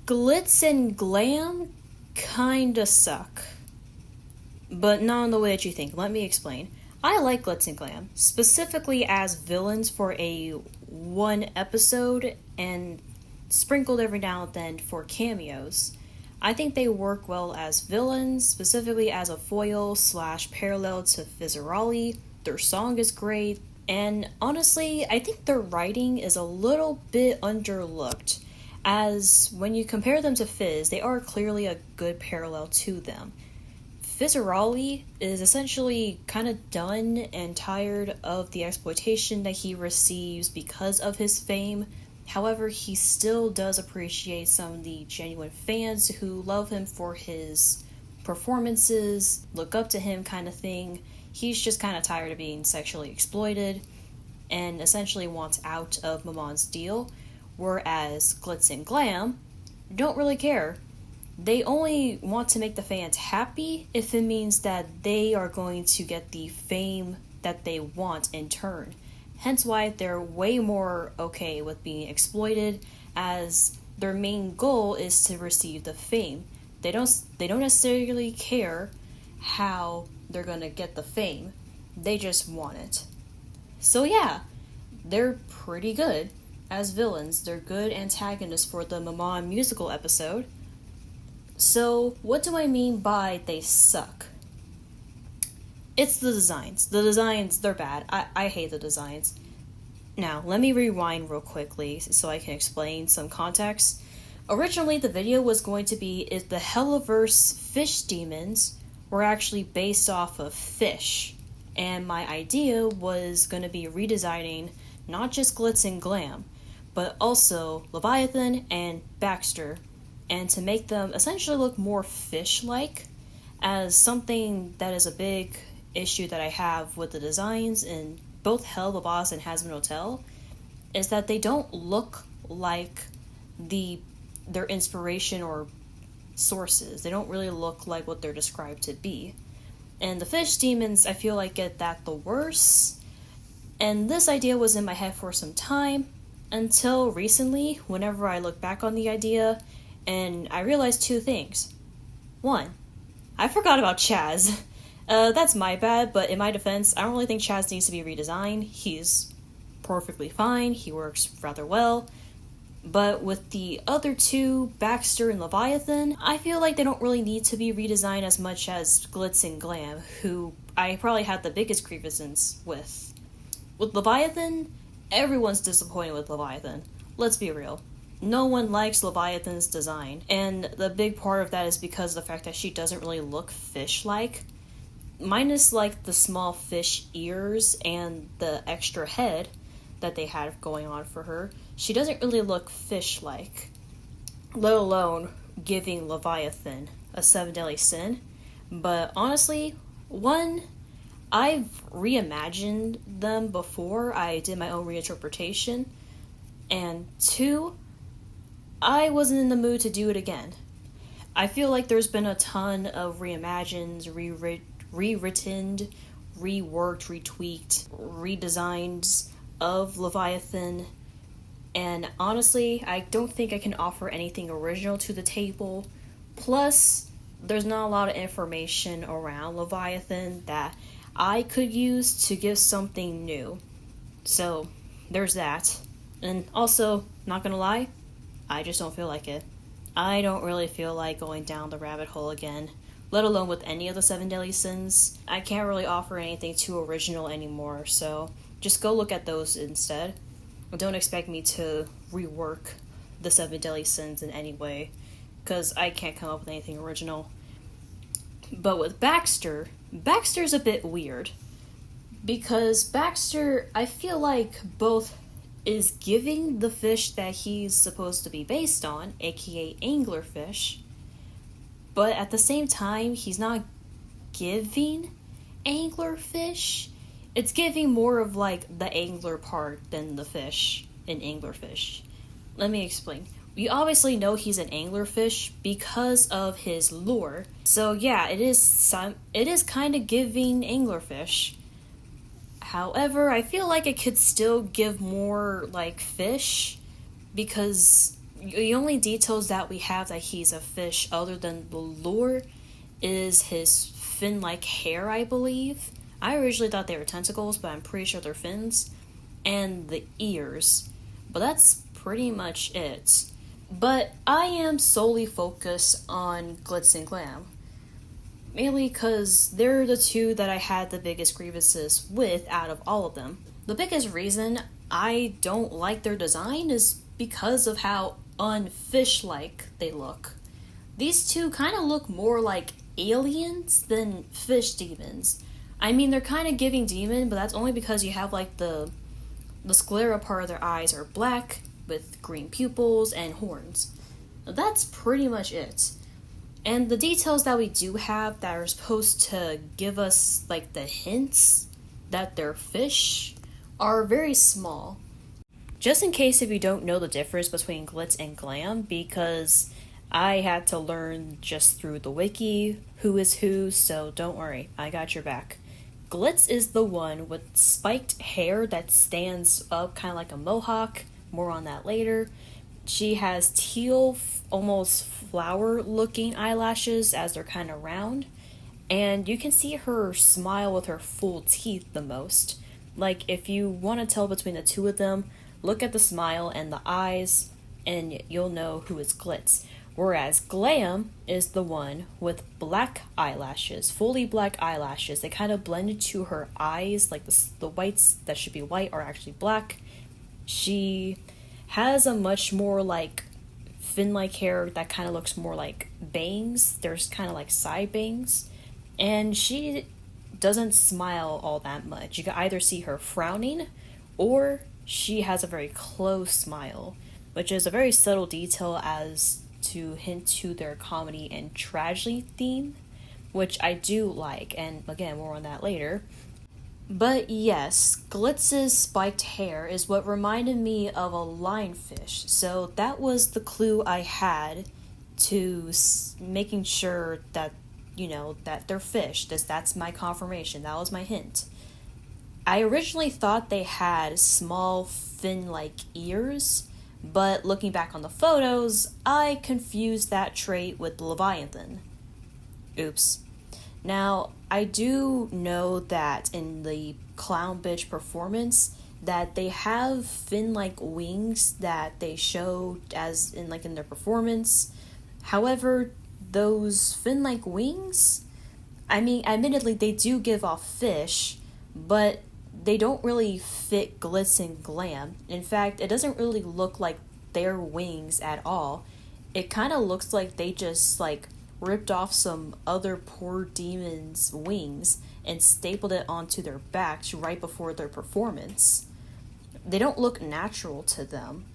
Glitz and Glam kinda suck. But not in the way that you think. Let me explain. I like Glitz and Glam, specifically as villains for a one episode and sprinkled every now and then for cameos. I think they work well as villains, specifically as a foil / parallel to Fizzaroli. Their song is great, and honestly, I think their writing is a little bit underlooked, as when you compare them to Fizz, they are clearly a good parallel to them. Fizzaroli is essentially kind of done and tired of the exploitation that he receives because of his fame. However, he still does appreciate some of the genuine fans who love him for his performances, look up to him kind of thing. He's just kind of tired of being sexually exploited and essentially wants out of Mamon's deal, whereas Glitz and Glam don't really care. They only want to make the fans happy if it means that they are going to get the fame that they want in turn. Hence why they're way more okay with being exploited, as their main goal is to receive the fame. They don't necessarily care how they're gonna get the fame. They just want it. So yeah, they're pretty good as villains. They're good antagonists for the Mamon musical episode. So what do I mean by they suck? It's the designs. The designs, they're bad. I hate the designs. Now, let me rewind real quickly so I can explain some context. Originally, the video was going to be if the Helluverse fish demons were actually based off of fish. And my idea was going to be redesigning not just Glitz and Glam, but also Leviathan and Baxter, and to make them essentially look more fish-like, as something that is a big issue that I have with the designs in both Helluva Boss and Hazbin Hotel is that they don't look like their inspiration or sources. They don't really look like what they're described to be. And the fish demons, I feel like, get that the worst. And this idea was in my head for some time, until recently, whenever I look back on the idea, and I realized two things. One, I forgot about Chaz. That's my bad, but in my defense, I don't really think Chaz needs to be redesigned. He's perfectly fine, he works rather well. But with the other two, Baxter and Leviathan, I feel like they don't really need to be redesigned as much as Glitz and Glam, who I probably had the biggest grievances with. With Leviathan, everyone's disappointed with Leviathan. Let's be real. No one likes Leviathan's design, and the big part of that is because of the fact that she doesn't really look fish-like. Minus, like, the small fish ears and the extra head that they had going on for her, she doesn't really look fish-like, let alone giving Leviathan a 7 deadly sin. But honestly, one, I've reimagined them before I did my own reinterpretation, and two, I wasn't in the mood to do it again. I feel like there's been a ton of reimagines, rewritten, reworked, retweaked, redesigns of Leviathan, and honestly, I don't think I can offer anything original to the table. Plus, there's not a lot of information around Leviathan that I could use to give something new. So, there's that. And also, not gonna lie, I just don't feel like it. I don't really feel like going down the rabbit hole again, let alone with any of the 7 deadly sins. I can't really offer anything too original anymore, so just go look at those instead. Don't expect me to rework the 7 deadly sins in any way, because I can't come up with anything original. But with Baxter's a bit weird, because Baxter, I feel like both is giving the fish that he's supposed to be based on, aka anglerfish, but at the same time, he's not giving anglerfish. It's giving more of like the angler part than the fish in anglerfish. Let me explain. We obviously know he's an anglerfish because of his lure. So yeah, it is kind of giving anglerfish. However, I feel like it could still give more like fish, because The only details that we have that he's a fish other than the lure is his fin-like hair, I believe. I originally thought they were tentacles, but I'm pretty sure they're fins. And the ears. But that's pretty much it. But I am solely focused on Glitz and Glam. Mainly because they're the two that I had the biggest grievances with out of all of them. The biggest reason I don't like their design is because of how unfish-like they look. These two kind of look more like aliens than fish demons. I mean, they're kind of giving demon, but that's only because you have like the sclera part of their eyes are black with green pupils and horns. That's pretty much it. And the details that we do have that are supposed to give us like the hints that they're fish are very small. Just in case if you don't know the difference between Glitz and Glam, because I had to learn just through the wiki who is who, so don't worry, I got your back. Glitz is the one with spiked hair that stands up kind of like a mohawk, more on that later. She has teal, almost flower-looking eyelashes as they're kind of round, and you can see her smile with her full teeth the most. Like, if you want to tell between the two of them, look at the smile and the eyes, and you'll know who is Glitz. Whereas Glam is the one with black eyelashes, fully black eyelashes. They kind of blend into her eyes, like the whites that should be white are actually black. She has a much more like fin-like hair that kind of looks more like bangs. There's kind of like side bangs. And she doesn't smile all that much. You can either see her frowning or she has a very close smile, which is a very subtle detail as to hint to their comedy and tragedy theme, which I do like, and again, more on that later. But yes, Glitz's spiked hair is what reminded me of a lionfish, so that was the clue I had to making sure that, you know, that they're fish. That's my confirmation, that was my hint. I originally thought they had small fin-like ears, but looking back on the photos, I confused that trait with Leviathan. Oops. Now, I do know that in the Clown Bitch performance, that they have fin-like wings that they show as in their performance. However, those fin-like wings, I mean, admittedly, they do give off fish, but they don't really fit Glitz and Glam. In fact, it doesn't really look like their wings at all. It kind of looks like they just ripped off some other poor demon's wings and stapled it onto their backs right before their performance. They don't look natural to them.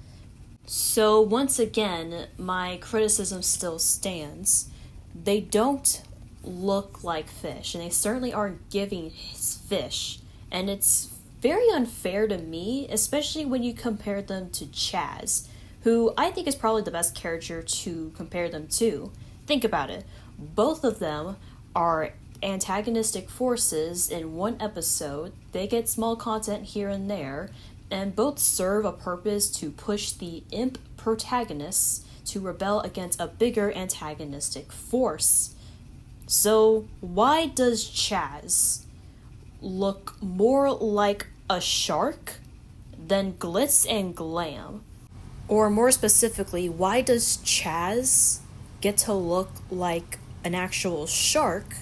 So once again, my criticism still stands. They don't look like fish, and they certainly aren't giving fish. And it's very unfair to me, especially when you compare them to Chaz, who I think is probably the best character to compare them to. Think about it. Both of them are antagonistic forces in one episode. They get small content here and there, and both serve a purpose to push the imp protagonists to rebel against a bigger antagonistic force. So why does Chaz look more like a shark than Glitz and Glam? Or more specifically, why does Chaz get to look like an actual shark,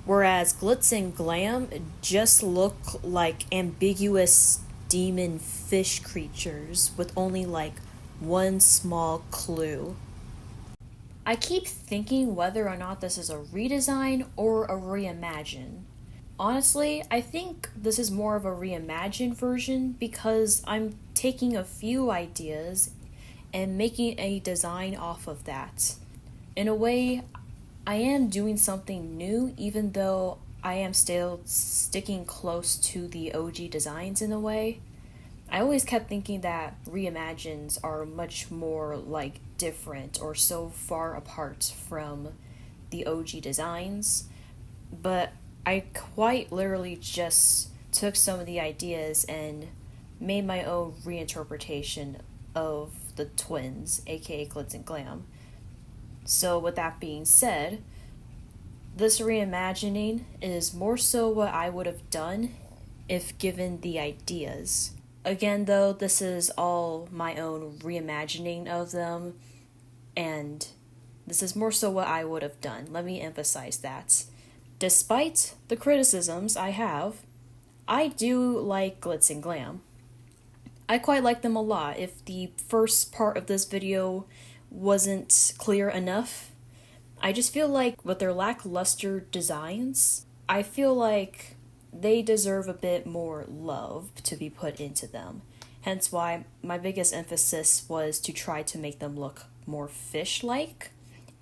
whereas Glitz and Glam just look like ambiguous demon fish creatures with only one small clue? I keep thinking whether or not this is a redesign or a reimagine. Honestly, I think this is more of a reimagined version because I'm taking a few ideas and making a design off of that. In a way, I am doing something new, even though I am still sticking close to the OG designs in a way. I always kept thinking that reimagines are much more different or so far apart from the OG designs, but I quite literally just took some of the ideas and made my own reinterpretation of the twins, aka Glitz and Glam. So with that being said, this reimagining is more so what I would have done if given the ideas. Again, though, this is all my own reimagining of them, and this is more so what I would have done. Let me emphasize that. Despite the criticisms I have, I do like Glitz and Glam. I quite like them a lot. If the first part of this video wasn't clear enough, I just feel like with their lackluster designs, I feel like they deserve a bit more love to be put into them. Hence why my biggest emphasis was to try to make them look more fish-like.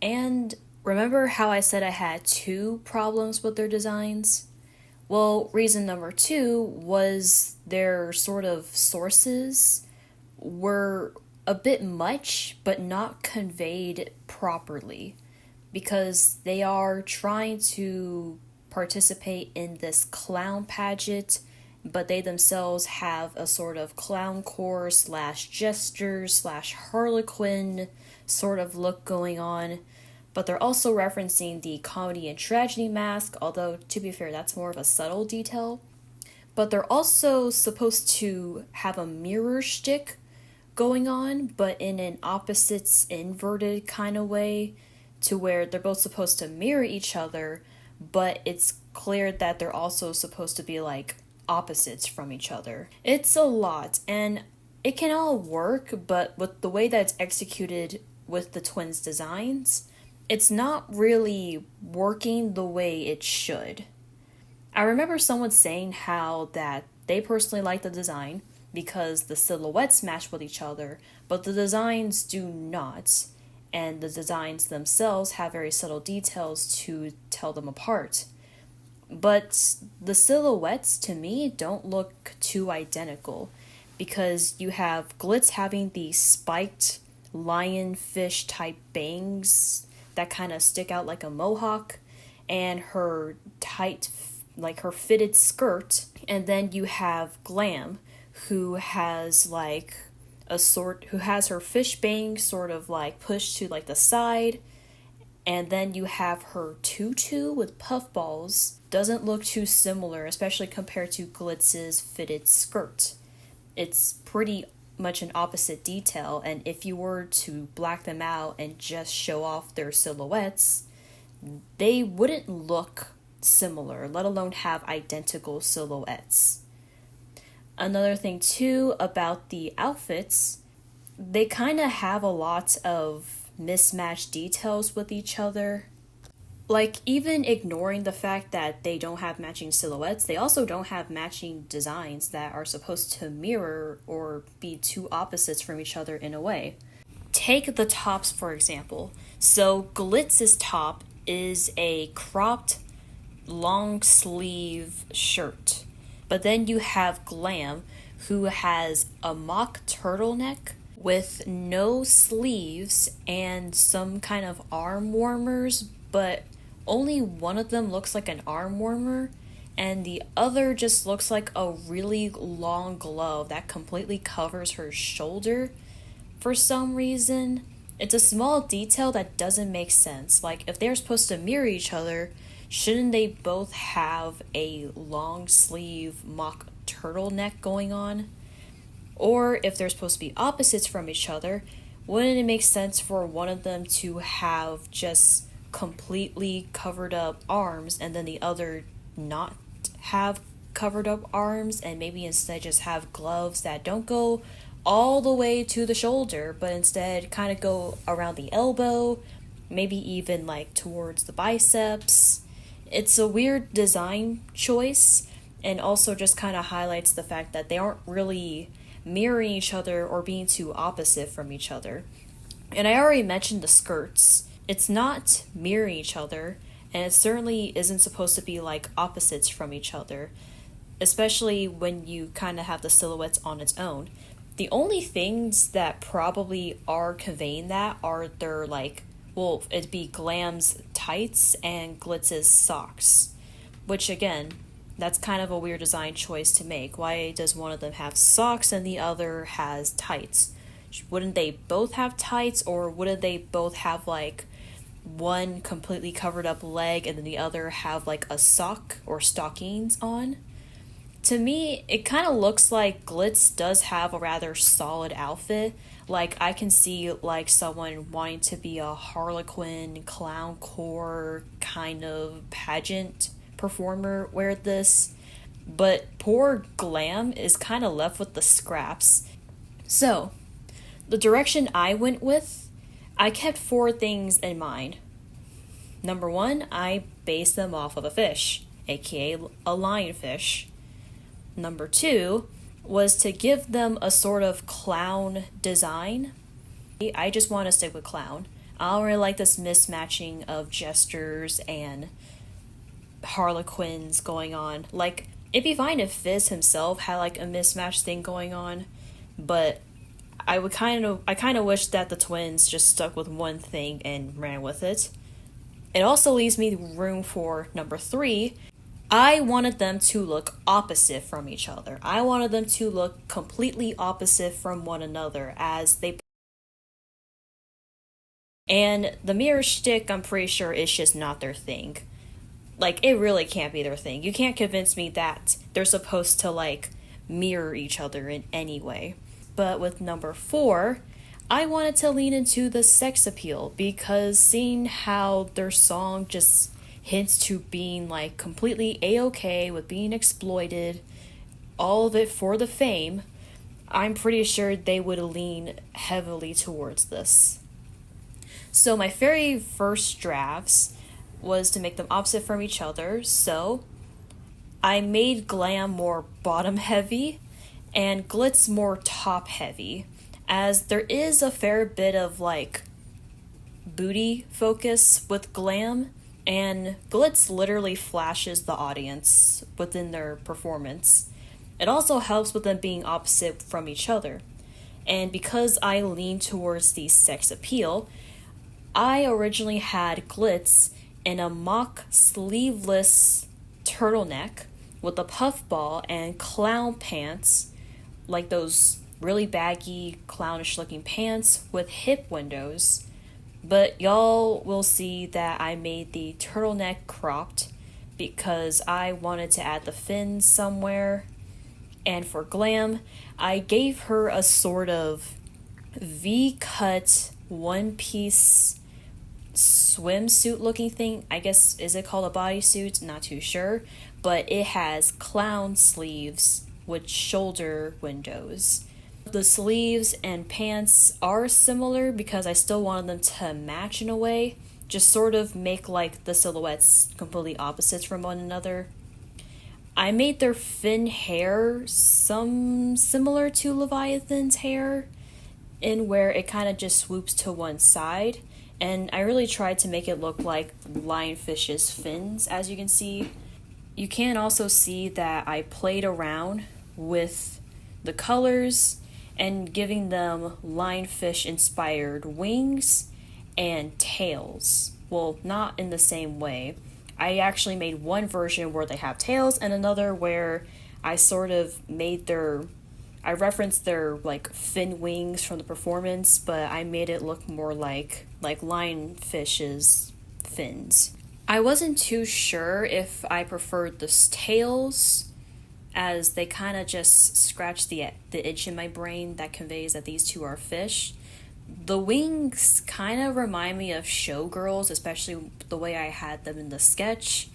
And remember how I said I had 2 problems with their designs? Well, reason number 2 was their sort of sources were a bit much, but not conveyed properly, because they are trying to participate in this clown pageant, but they themselves have a sort of clown core / jester / harlequin sort of look going on. But they're also referencing the comedy and tragedy mask, although to be fair, that's more of a subtle detail. But they're also supposed to have a mirror shtick going on, but in an opposites inverted kind of way, to where they're both supposed to mirror each other, but it's clear that they're also supposed to be like opposites from each other. It's a lot, and it can all work, but with the way that it's executed with the twins' designs, it's not really working the way it should. I remember someone saying how that they personally like the design because the silhouettes match with each other, but the designs do not, and the designs themselves have very subtle details to tell them apart. But the silhouettes, to me, don't look too identical, because you have Glitz having the spiked lionfish type bangs that kind of stick out like a mohawk, and her tight, like her fitted skirt. And then you have Glam, who has who has her fish bangs sort of like pushed to like the side, and then you have her tutu with puffballs. Doesn't look too similar, especially compared to Glitz's fitted skirt. It's pretty much an opposite detail, and if you were to black them out and just show off their silhouettes, they wouldn't look similar, let alone have identical silhouettes. Another thing too about the outfits, they kind of have a lot of mismatched details with each other. Like, even ignoring the fact that they don't have matching silhouettes, they also don't have matching designs that are supposed to mirror or be two opposites from each other in a way. Take the tops, for example. So Glitz's top is a cropped long sleeve shirt. But then you have Glam, who has a mock turtleneck with no sleeves and some kind of arm warmers, but only one of them looks like an arm warmer, and the other just looks like a really long glove that completely covers her shoulder for some reason. It's a small detail that doesn't make sense. Like, if they're supposed to mirror each other, shouldn't they both have a long sleeve mock turtleneck going on? Or if they're supposed to be opposites from each other, wouldn't it make sense for one of them to have just completely covered up arms and then the other not have covered up arms, and maybe instead just have gloves that don't go all the way to the shoulder but instead kind of go around the elbow, maybe even like towards the biceps? It's a weird design choice, and also just kind of highlights the fact that they aren't really mirroring each other or being too opposite from each other. And I already mentioned the skirts. It's not mirroring each other, and it certainly isn't supposed to be like opposites from each other, especially when you kind of have the silhouettes on its own. The only things that probably are conveying that are their it'd be Glam's tights and Glitz's socks, which again, that's kind of a weird design choice to make. Why does one of them have socks and the other has tights? Wouldn't they both have tights, or wouldn't they both have like one completely covered up leg and then the other have like a sock or stockings on? To me, it kind of looks like Glitz does have a rather solid outfit. Like, I can see like someone wanting to be a Harlequin, clown core kind of pageant performer wear this. But poor Glam is kind of left with the scraps. So, the direction I went with, I kept 4 things in mind. Number 1, I based them off of a fish, aka a lionfish. Number 2 was to give them a sort of clown design. I just want to stick with clown. I don't really like this mismatching of gestures and harlequins going on. Like, it'd be fine if Fizz himself had like a mismatched thing going on, but I kind of wish that the twins just stuck with one thing and ran with it. It also leaves me room for number 3. I wanted them to look opposite from each other. I wanted them to look completely opposite from one another as they. And the mirror shtick, I'm pretty sure, is just not their thing. Like, it really can't be their thing. You can't convince me that they're supposed to, like, mirror each other in any way. But with number 4, I wanted to lean into the sex appeal, because seeing how their song just hints to being like completely a-okay with being exploited, all of it for the fame, I'm pretty sure they would lean heavily towards this. So my very first drafts was to make them opposite from each other, so I made Glam more bottom heavy and Glitz more top heavy, as there is a fair bit of like booty focus with Glam, and Glitz literally flashes the audience within their performance. It also helps with them being opposite from each other. And because I lean towards the sex appeal, I originally had Glitz in a mock sleeveless turtleneck with a puffball and clown pants, like those really baggy, clownish looking pants with hip windows. But y'all will see that I made the turtleneck cropped because I wanted to add the fins somewhere. And for Glam, I gave her a sort of V-cut, one-piece swimsuit looking thing. I guess, is it called a bodysuit? Not too sure. But it has clown sleeves with shoulder windows. The sleeves and pants are similar because I still wanted them to match in a way, just sort of make like the silhouettes completely opposites from one another. I made their fin hair some similar to Leviathan's hair, in where it kind of just swoops to one side, and I really tried to make it look like lionfish's fins, as you can see. You can also see that I played around with the colors and giving them lionfish inspired wings and tails. Well, not in the same way. I actually made one version where they have tails and another where I sort of I referenced their like fin wings from the performance, but I made it look more like lionfish's fins. I wasn't too sure if I preferred the tails, as they kind of just scratch the itch in my brain that conveys that these two are fish. The wings kind of remind me of showgirls, especially the way I had them in the sketch.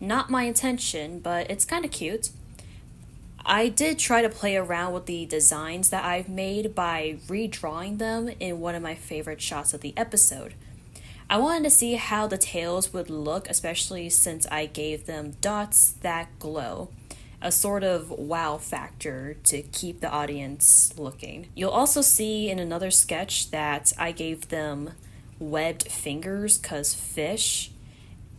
Not my intention, but it's kind of cute. I did try to play around with the designs that I've made by redrawing them in one of my favorite shots of the episode. I wanted to see how the tails would look, especially since I gave them dots that glow. A sort of wow factor to keep the audience looking. You'll also see in another sketch that I gave them webbed fingers, cause fish.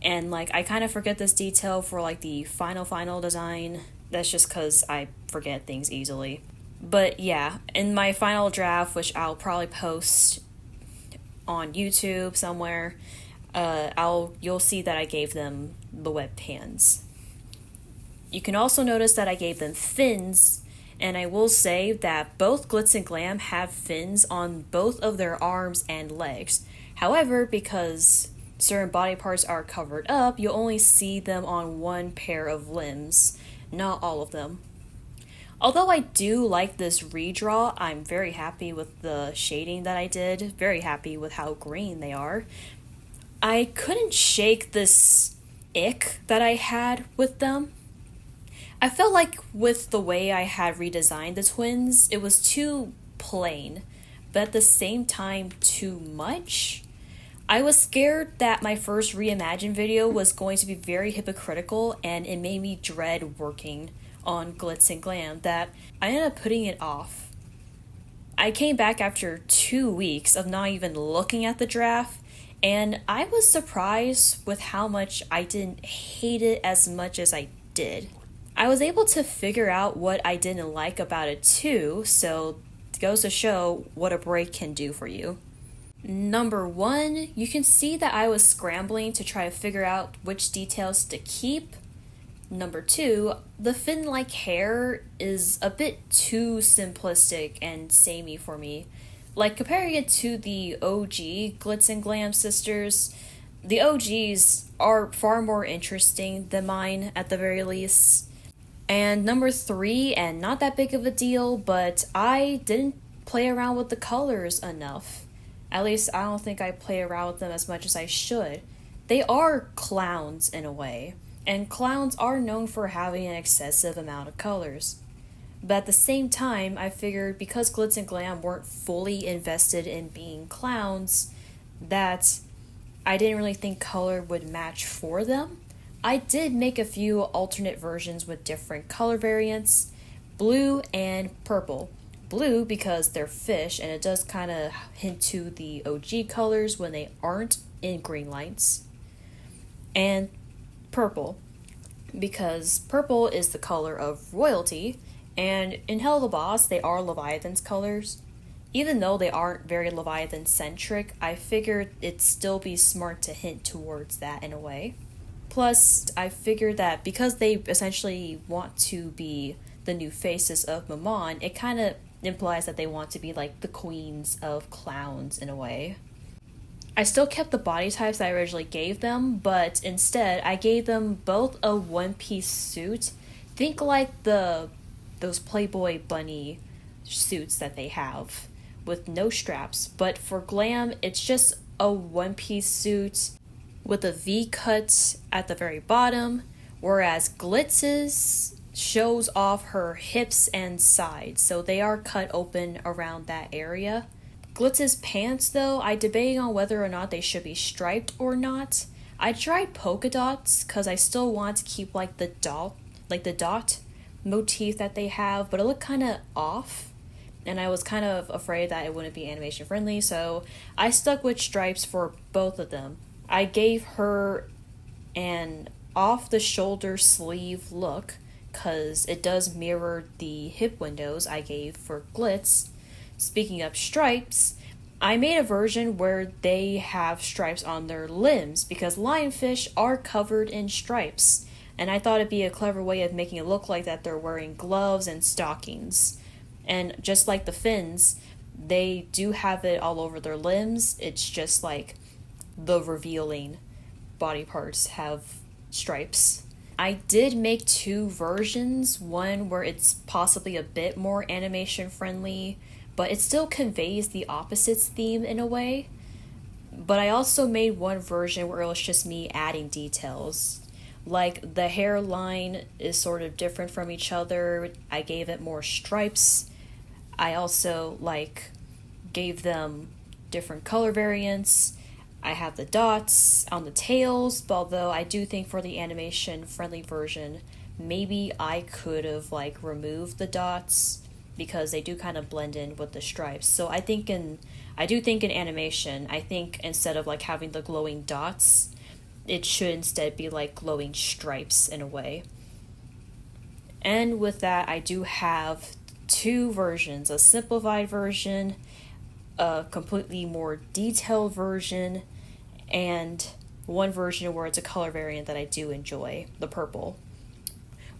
And like, I kind of forget this detail for like the final design. That's just cause I forget things easily. But yeah, in my final draft, which I'll probably post on YouTube somewhere, you'll see that I gave them the webbed hands. You can also notice that I gave them fins And I will say that both Glitz and Glam have fins on both of their arms and legs. However, because certain body parts are covered up, you only see them on one pair of limbs, not all of them. Although I do like this redraw, I'm very happy with the shading that I did, very happy with how green they are. I couldn't shake this ick that I had with them. I felt like with the way I had redesigned the twins, it was too plain, but at the same time too much. I was scared that my first Reimagined video was going to be very hypocritical, and it made me dread working on Glitz and Glam that I ended up putting it off. I came back after 2 weeks of not even looking at the draft, and I was surprised with how much I didn't hate it as much as I did. I was able to figure out what I didn't like about it too, so it goes to show what a break can do for you. Number 1, you can see that I was scrambling to try to figure out which details to keep. Number 2, the fin-like hair is a bit too simplistic and samey for me. Like, comparing it to the OG Glitz and Glam sisters, the OGs are far more interesting than mine at the very least. And number 3, and not that big of a deal, but I didn't play around with the colors enough. At least I don't think I play around with them as much as I should. They are clowns in a way, and clowns are known for having an excessive amount of colors. But at the same time, I figured because Glitz and Glam weren't fully invested in being clowns, that I didn't really think color would match for them. I did make a few alternate versions with different color variants, blue and purple. Blue because they're fish and it does kind of hint to the OG colors when they aren't in green lights. And purple because purple is the color of royalty, and in Helluva Boss they are Leviathan's colors. Even though they aren't very Leviathan-centric, I figured it'd still be smart to hint towards that in a way. Plus, I figured that because they essentially want to be the new faces of Mammon, it kind of implies that they want to be like the queens of clowns in a way. I still kept the body types that I originally gave them, but instead I gave them both a one-piece suit. Think like those Playboy bunny suits that they have with no straps, but for Glam it's just a one-piece suit with a V-cut at the very bottom, whereas Glitz's shows off her hips and sides, so they are cut open around that area. Glitz's pants, though, I debated on whether or not they should be striped or not. I tried polka dots because I still want to keep like the dot motif that they have, but it looked kind of off, and I was kind of afraid that it wouldn't be animation friendly, so I stuck with stripes for both of them. I gave her an off-the-shoulder sleeve look because it does mirror the hip windows I gave for Glitz. Speaking of stripes, I made a version where they have stripes on their limbs because lionfish are covered in stripes, and I thought it'd be a clever way of making it look like that they're wearing gloves and stockings. And just like the fins, they do have it all over their limbs. It's just like the revealing body parts have stripes. I did make 2 versions, one where it's possibly a bit more animation friendly, but it still conveys the opposites theme in a way. But I also made one version where it was just me adding details. Like the hairline is sort of different from each other. I gave it more stripes. I also gave them different color variants. I have the dots on the tails, but although I do think for the animation friendly version, maybe I could have removed the dots because they do kind of blend in with the stripes. So I do think in animation, I think instead of having the glowing dots, it should instead be glowing stripes in a way. And with that, I do have 2 versions, a simplified version, a completely more detailed version, and one version where it's a color variant that I do enjoy, the purple.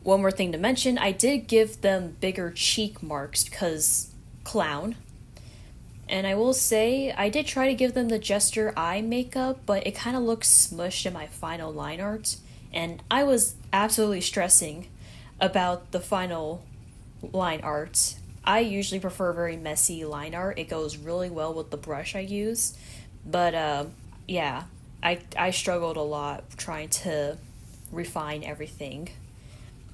One more thing to mention, I did give them bigger cheek marks because clown. And I will say, I did try to give them the gesture eye makeup, but it kind of looks smushed in my final line art. And I was absolutely stressing about the final line art. I usually prefer very messy line art. It goes really well with the brush I use. But yeah, I struggled a lot trying to refine everything.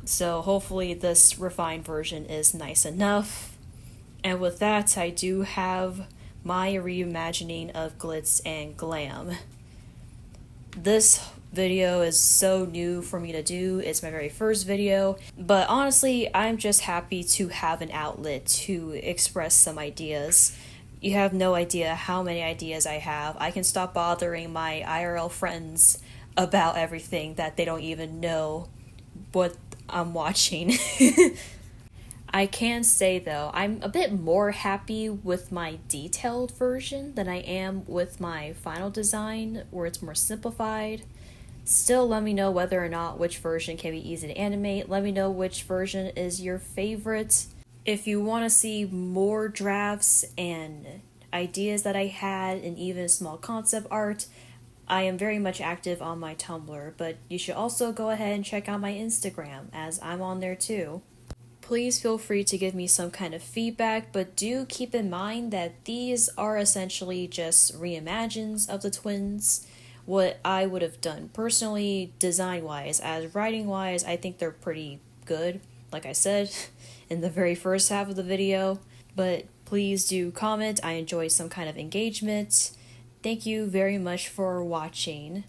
So hopefully this refined version is nice enough. And with that, I do have my reimagining of Glitz and Glam. This video is so new for me to do. It's my very first video, but honestly, I'm just happy to have an outlet to express some ideas. You have no idea how many ideas I have. I can stop bothering my IRL friends about everything that they don't even know what I'm watching. I can say though, I'm a bit more happy with my detailed version than I am with my final design, where it's more simplified. Still, let me know whether or not which version can be easy to animate. Let me know which version is your favorite. If you want to see more drafts and ideas that I had and even small concept art, I am very much active on my Tumblr, but you should also go ahead and check out my Instagram, as I'm on there too. Please feel free to give me some kind of feedback, but do keep in mind that these are essentially just reimagines of the twins. What I would have done personally, design-wise. As writing-wise, I think they're pretty good, like I said in the very first half of the video. But please do comment. I enjoy some kind of engagement. Thank you very much for watching.